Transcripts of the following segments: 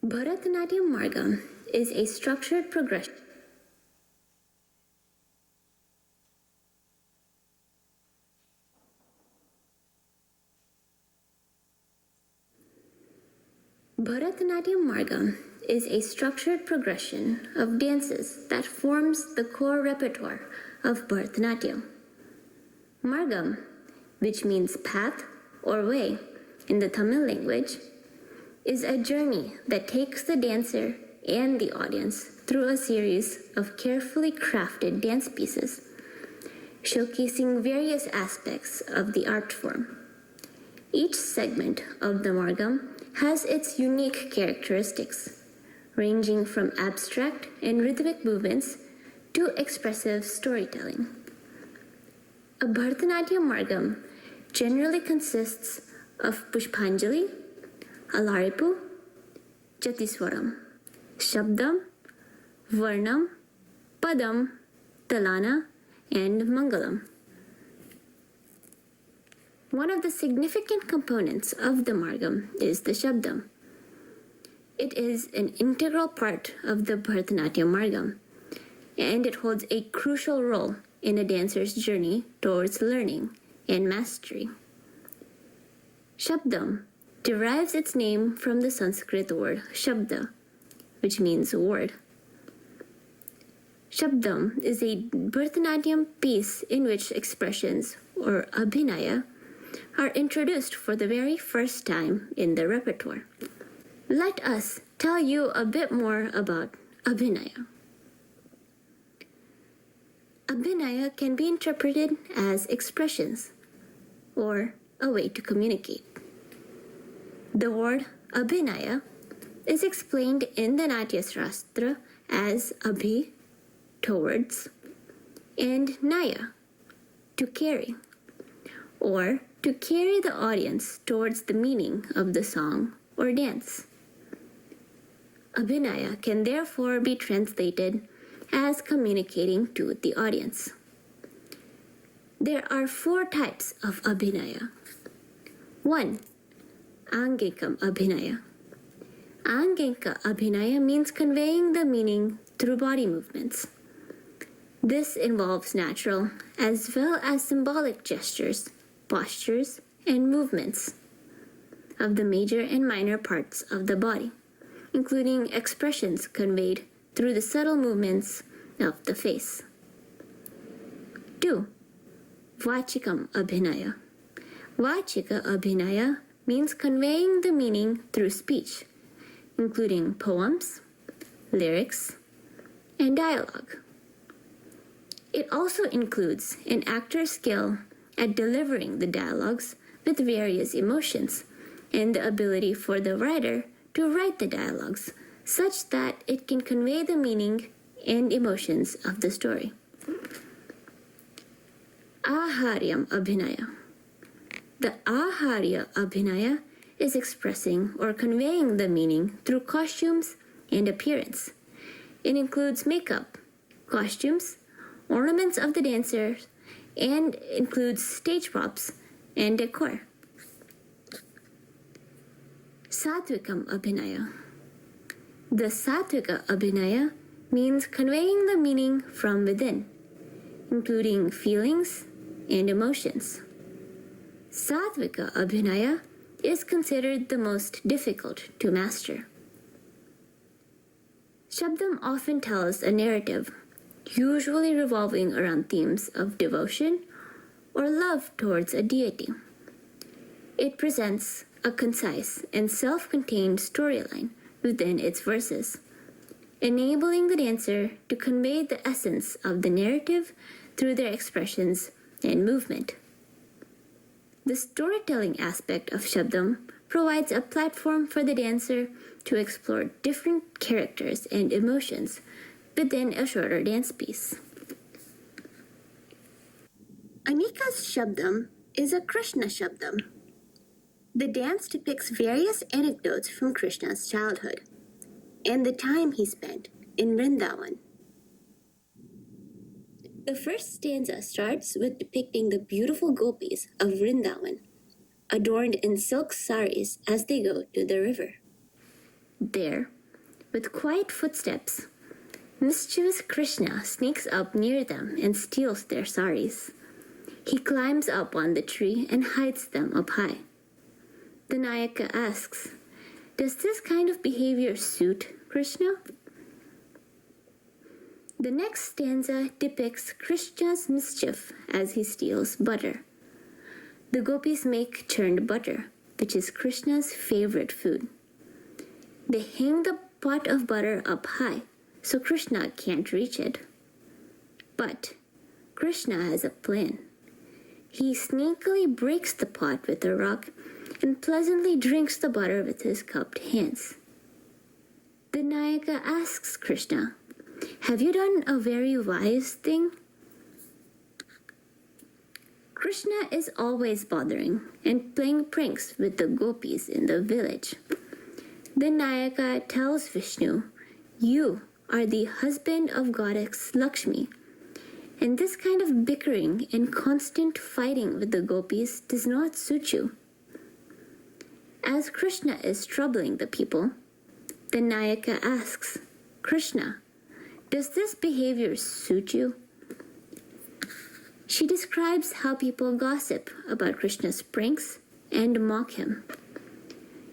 Bharatanatyam Margam is a structured progression. Bharatanatyam Margam is a structured progression of dances that forms the core repertoire of Bharatanatyam. Margam, which means path or way in the Tamil language, is a journey that takes the dancer and the audience through a series of carefully crafted dance pieces, showcasing various aspects of the art form. Each segment of the Margam has its unique characteristics, ranging from abstract and rhythmic movements to expressive storytelling. A Bharatanatyam Margam generally consists of Pushpanjali, Alaripu, Jatiswaram, Shabdam, Varnam, Padam, Talana, and Mangalam. One of the significant components of the Margam is the Shabdam. It is an integral part of the Bharatanatyam Margam, and it holds a crucial role in a dancer's journey towards learning and mastery. Shabdam derives its name from the Sanskrit word Shabda, which means word. Shabdam is a Bharatanatyam piece in which expressions, or abhinaya, are introduced for the very first time in the repertoire. Let us tell you a bit more about abhinaya. Abhinaya can be interpreted as expressions, or a way to communicate. The word abhinaya is explained in the Natya Shastra as abhi, towards, and naya, to carry, or to carry the audience towards the meaning of the song or dance. Abhinaya can therefore be translated as communicating to the audience. There are 4 types of abhinaya. 1. Angikam abhinaya. Angika abhinaya means conveying the meaning through body movements. This involves natural as well as symbolic gestures, postures, and movements of the major and minor parts of the body, including expressions conveyed through the subtle movements of the face. 2. Vachikam abhinaya. Vachika abhinaya means conveying the meaning through speech, including poems, lyrics, and dialogue. It also includes an actor's skill at delivering the dialogues with various emotions and the ability for the writer to write the dialogues such that it can convey the meaning and emotions of the story. Aharyam abhinaya. The aharya abhinaya is expressing or conveying the meaning through costumes and appearance. It includes makeup, costumes, ornaments of the dancers, and includes stage props and decor. Satvikam abhinaya. The Satvika abhinaya means conveying the meaning from within, including feelings and emotions. Satvika abhinaya is considered the most difficult to master. Shabdam often tells a narrative, usually revolving around themes of devotion or love towards a deity. It presents a concise and self-contained storyline within its verses, enabling the dancer to convey the essence of the narrative through their expressions and movement. The storytelling aspect of Shabdam provides a platform for the dancer to explore different characters and emotions within a shorter dance piece. Anika's Shabdam is a Krishna Shabdam. The dance depicts various anecdotes from Krishna's childhood and the time he spent in Vrindavan. The first stanza starts with depicting the beautiful gopis of Vrindavan, adorned in silk saris as they go to the river. There, With quiet footsteps, mischievous Krishna sneaks up near them and steals their saris. He climbs up on the tree and hides them up high. The Nayaka asks, "Does this kind of behavior suit Krishna?" The next stanza depicts Krishna's mischief as he steals butter. The gopis make churned butter, which is Krishna's favorite food. They hang the pot of butter up high, so Krishna can't reach it. But Krishna has a plan. He sneakily breaks the pot with a rock and pleasantly drinks the butter with his cupped hands. The Nayaka asks Krishna, "Have you done a very wise thing?" Krishna is always bothering and playing pranks with the gopis in the village. The Nayaka tells Vishnu, "You are the husband of goddess Lakshmi, and this kind of bickering and constant fighting with the gopis does not suit you." As Krishna is troubling the people, the Nayaka asks, "Krishna, does this behavior suit you?" She describes how people gossip about Krishna's pranks and mock him.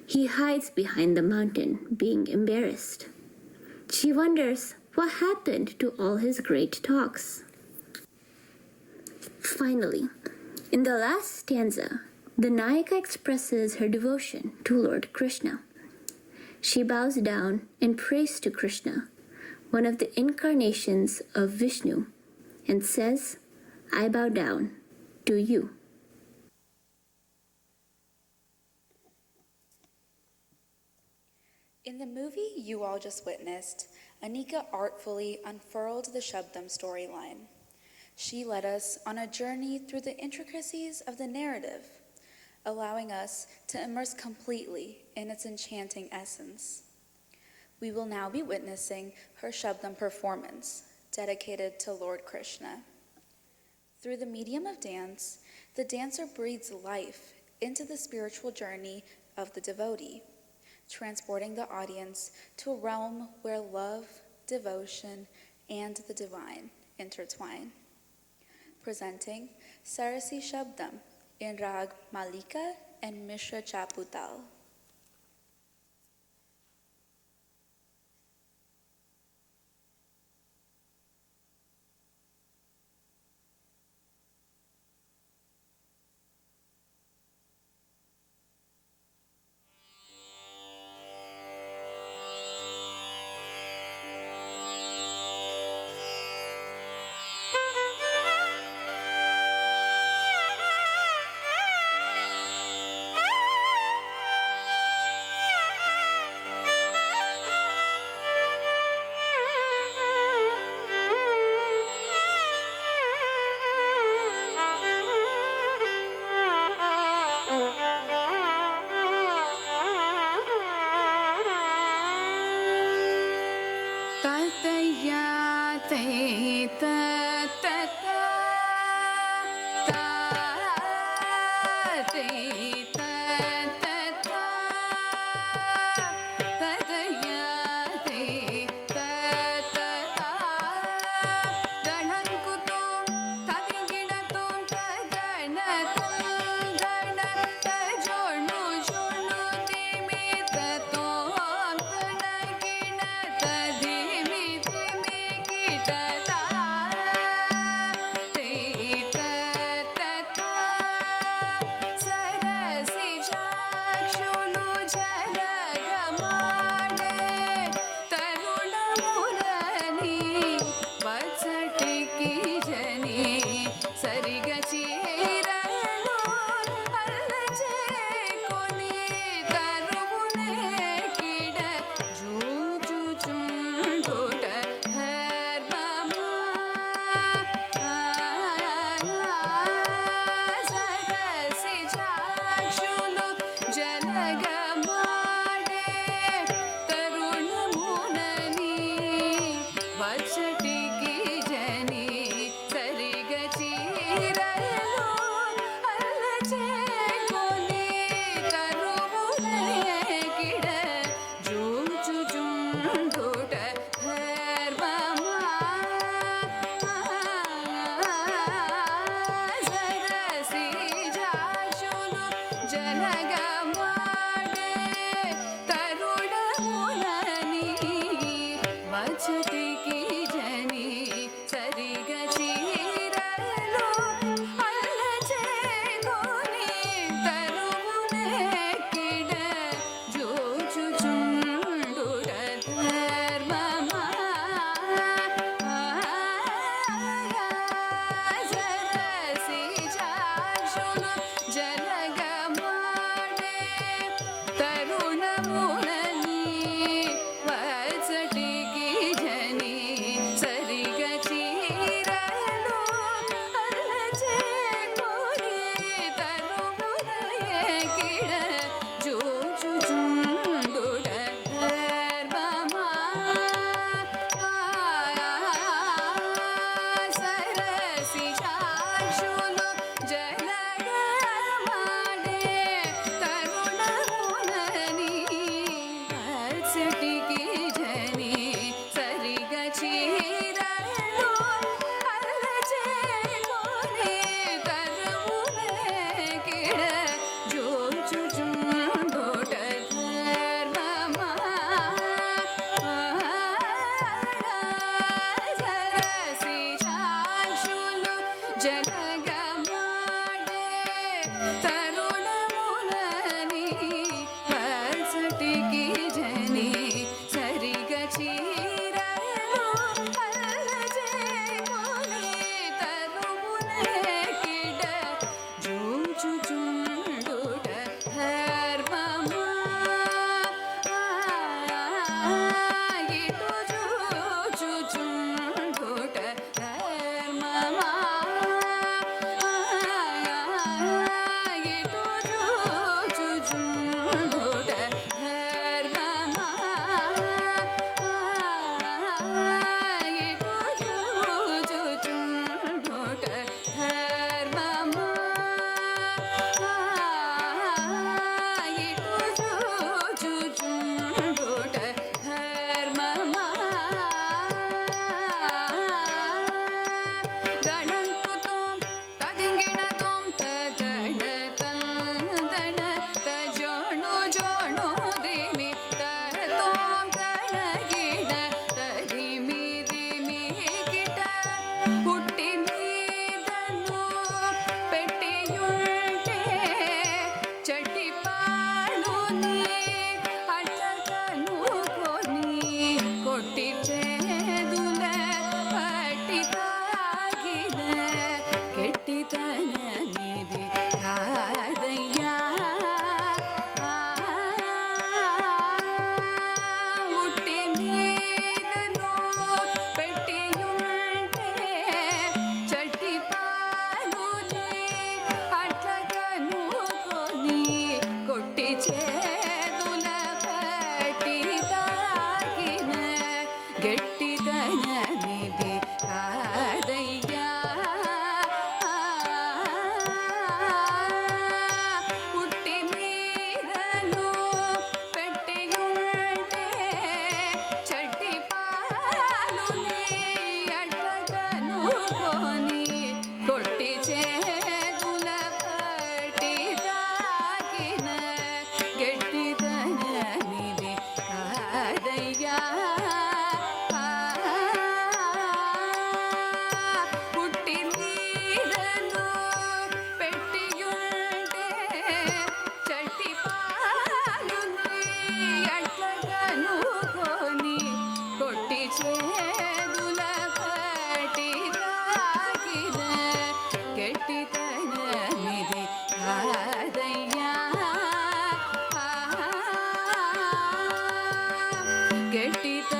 He hides behind the mountain, being embarrassed. She wonders what happened to all his great talks. Finally, in the last stanza, the Nayaka expresses her devotion to Lord Krishna. She bows down and prays to Krishna, one of the incarnations of Vishnu, and says, "I bow down to you." In the movie you all just witnessed, Anika artfully unfurled the Shabdam storyline. She led us on a journey through the intricacies of the narrative, allowing us to immerse completely in its enchanting essence. We will now be witnessing her Shabdam performance, dedicated to Lord Krishna. Through the medium of dance, the dancer breathes life into the spiritual journey of the devotee, transporting the audience to a realm where love, devotion, and the divine intertwine. Presenting Sarasi Shabdam in Rag Malika and Mishra Chaputal. చుండుట ధర్మమా సరసి జాషులు జనగమాడే తరుణములని వచ్చటికి జని సరిగ చీరలు అల్లచేకొని తరువునెక్కిడ జోచుచుండుట ధర్మమా సరసి జాషులు జనగమాడే తరుణములని వచ్చటికి జని సరిగ చీరలు అల్లచేకొని తరువునెక్కిడ జోచుచుండుట ధర్మమా సరసి సాక్షులు జనగమాడే తరుణములని వచ్చటికి జని సరిగ చీరలు అల్లచేకొని తరువునెక్కిడ జోచుచుండుట ధర్మమా సరసి సాక్షులు జనగమాడే తరుణములని వచ్చటికి జని సరిగ చీరలు అల్లచేకొని తరువునెక్కిడ జోచుచుండుట ధర్మమా ఇటు జోచుచుండుట ధర్మమా ఇటు జోచుచుండుట ధర్మమా ఇటు జోచుచుండుట ధర్మమా ఇటు జోచుచుండుట ధర్మమా గణంతుతోం తదింగిణతోం తజణ తందణ తజోణు జోణు దిమి తతోం తణగిడ తదిమి దిమి గిట పుట్టి మీదను పెట్టియుంటే చటిపాడుని అట్టకనుకొని కొట్టి చేదుల పట్టి తాగిన కెట్టితనమిది కాదయ్యా ఉట్టి మీదను పెట్టియుంటే చటిపాడుని అట్టకనుకొని కొట్టి చేదుల పట్టి తాగిన గట్టిదనమిది కాదయ్యా పుట్టి మీదను పెట్టియుంటే చటిపాలుని అట్టకనుకొని కొట్టి చేదుల పట్టి తాగిన గట్టిదనమిది కాదయ్యా పుట్టి మీదను పెట్టియుంటే చటిపాలుని అట్టకనుకొని కొట్టి చేదుల పట్టి తాగిన గట్టితనమిది కాదయ్యా గట్టిత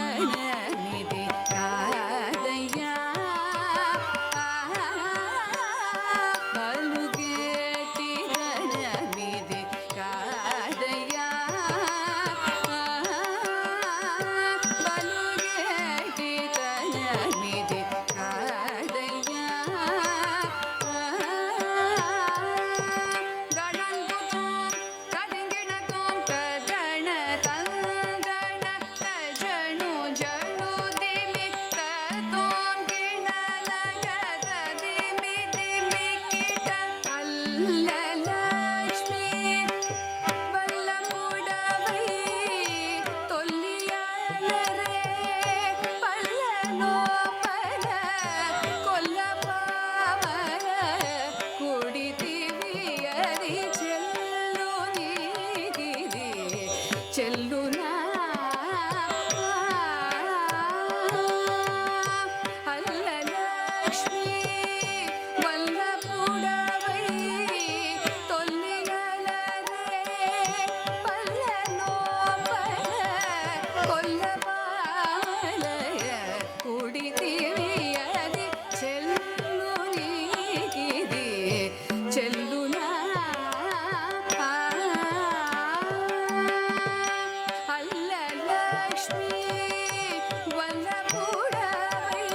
வல்லபுடவை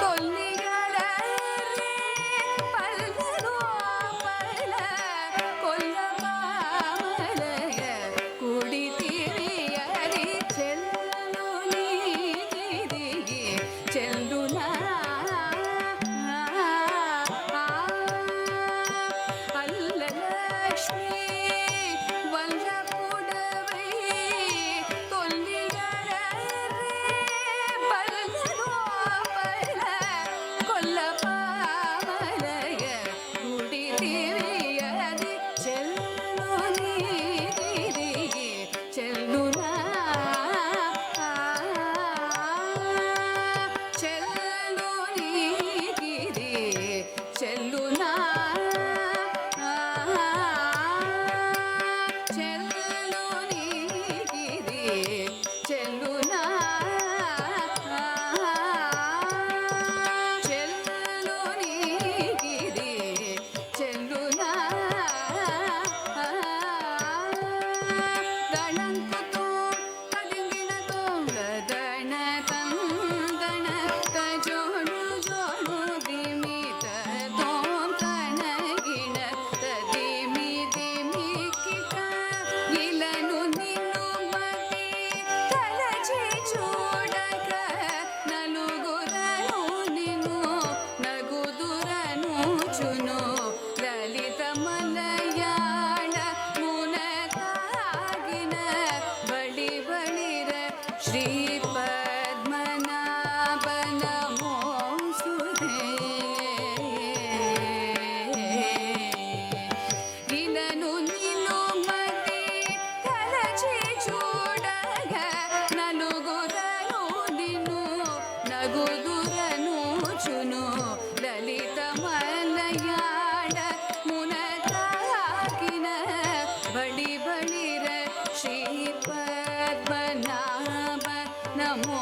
தொல்லிகளறே பல்வதோ பல கொல்லமாமலைய குடி திரியறி செல்லுனி செல்லுனா அல்லலக்ஷ்மி வல்லபுடவை தொல்லிகளறே பல்வதோ பல கொல்லமாமலைய குடி திரியறி செல்லுனி செல்லுனா చెల్లునా చెల్లునిగిరి చెల్లునా చెల్లునిగిరి చెల్లునా దళంకుతో కదింగినతో గదణ తందణ తజోడు జోడు దిమిత తోం తనగిన తదిమి దిమికిట ఇలను నిన్ను మతి తలచి చూడక నలుగురను నిన్ను నగుదురను చును లలిత మలయాళ మునకాగిన బడి బడిర శ్రీ పద్మనాభ నమోస్తుతే ఇలను నిన్ను మతి తలచి చూడగ నలుగురను నిన్ను నగుదురను చును లలిత మలయాళ మునకాగిన బడి బడిర శ్రీ పద్మనాభ నమో